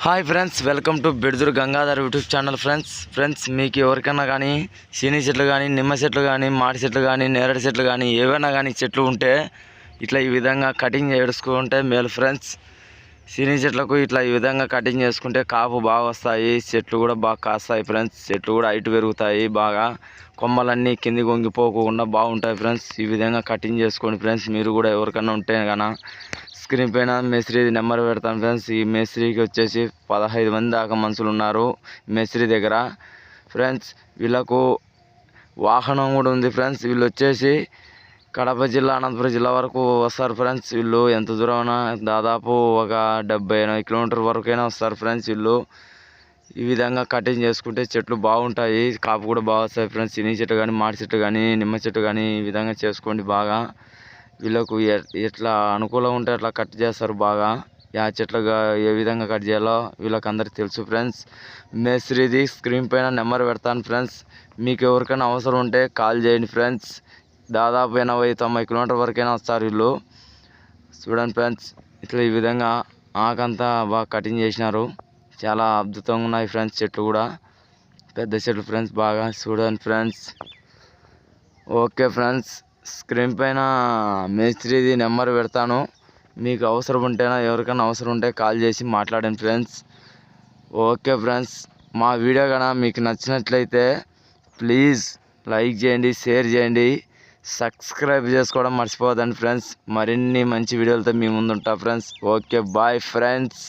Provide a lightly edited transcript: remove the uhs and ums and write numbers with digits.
Hi friends, welcome to Biduduru Gangadhar YouTube channel. Friends మీకు ఎవరికైనా కానీ సీని చెట్లు కానీ, నిమ్మ చెట్లు కానీ, మామిడి చెట్లు కానీ, నేరేడు చెట్లు కానీ, ఏవైనా కానీ చెట్లు ఉంటే ఇట్లా ఈ విధంగా కటింగ్ చేసుకుంటే మేలు ఫ్రెండ్స్. సీని చెట్లకు ఇట్లా ఈ విధంగా కటింగ్ చేసుకుంటే కాపు బాగా వస్తాయి, చెట్లు కూడా బాగా కాస్తాయి ఫ్రెండ్స్. చెట్లు కూడా హైట్ పెరుగుతాయి, బాగా కొమ్మలన్నీ కిందికి వంగిపోకుండా బాగుంటాయి ఫ్రెండ్స్. ఈ విధంగా కటింగ్ చేసుకోండి ఫ్రెండ్స్. మీరు కూడా ఎవరికైనా ఉంటే కన్నా స్క్రీన్ పైన మేస్త్రి నెంబర్ పెడతాను ఫ్రెండ్స్. ఈ మేస్త్రికి వచ్చేసి 15 మంది దాకా మనుషులు ఉన్నారు మేస్త్రి దగ్గర ఫ్రెండ్స్. వీళ్ళకు వాహనం కూడా ఉంది ఫ్రెండ్స్. వీళ్ళు వచ్చేసి కడప జిల్లా, అనంతపురం జిల్లా వరకు వస్తారు ఫ్రెండ్స్. వీళ్ళు ఎంత దూరమైనా దాదాపు ఒక 70-80 కిలోమీటర్ వరకైనా వస్తారు ఫ్రెండ్స్. వీళ్ళు ఈ విధంగా కటింగ్ చేసుకుంటే చెట్లు బాగుంటాయి, కాపు కూడా బాగా వస్తాయి ఫ్రెండ్స్. సినీ చెట్టు కానీ, మామిడి చెట్టు కానీ, నిమ్మ చెట్టు కానీ ఈ విధంగా చేసుకోండి బాగా. వీళ్ళకు ఎట్లా అనుకూలం ఉంటే అట్లా కట్ చేస్తారు బాగా. చెట్లుగా ఏ విధంగా కట్ చేయాలో వీళ్ళకి అందరికి తెలుసు ఫ్రెండ్స్. మేస్త్రిది స్క్రీన్ పైన నెంబర్ పెడతాను ఫ్రెండ్స్. మీకు ఎవరికైనా అవసరం ఉంటే కాల్ చేయండి ఫ్రెండ్స్. దాదాపు 80-90 కిలోమీటర్ వరకైనా వస్తారు వీళ్ళు. చూడండి ఫ్రెండ్స్, ఇట్లా ఈ విధంగా ఆకంతా బాగా కటింగ్ చేసినారు. చాలా అద్భుతంగా ఉన్నాయి ఫ్రెండ్స్. చెట్లు కూడా పెద్ద చెట్లు ఫ్రెండ్స్. బాగా చూడండి ఫ్రెండ్స్. ఓకే ఫ్రెండ్స్, స్క్రీన్ పైన మేస్త్రిది నెంబర్ పెడతాను. మీకు అవసరం ఉంటేనా, ఎవరికైనా అవసరం ఉంటే కాల్ చేసి మాట్లాడండి ఫ్రెండ్స్. ఓకే ఫ్రెండ్స్, మా వీడియో కన్నా మీకు నచ్చినట్లయితే ప్లీజ్ లైక్ చేయండి, షేర్ చేయండి, సబ్స్క్రైబ్ చేసుకోవడం మర్చిపోవద్దండి ఫ్రెండ్స్. మరిన్ని మంచి వీడియోలతో మీ ముందు ఉంటా ఫ్రెండ్స్. Okay, bye friends.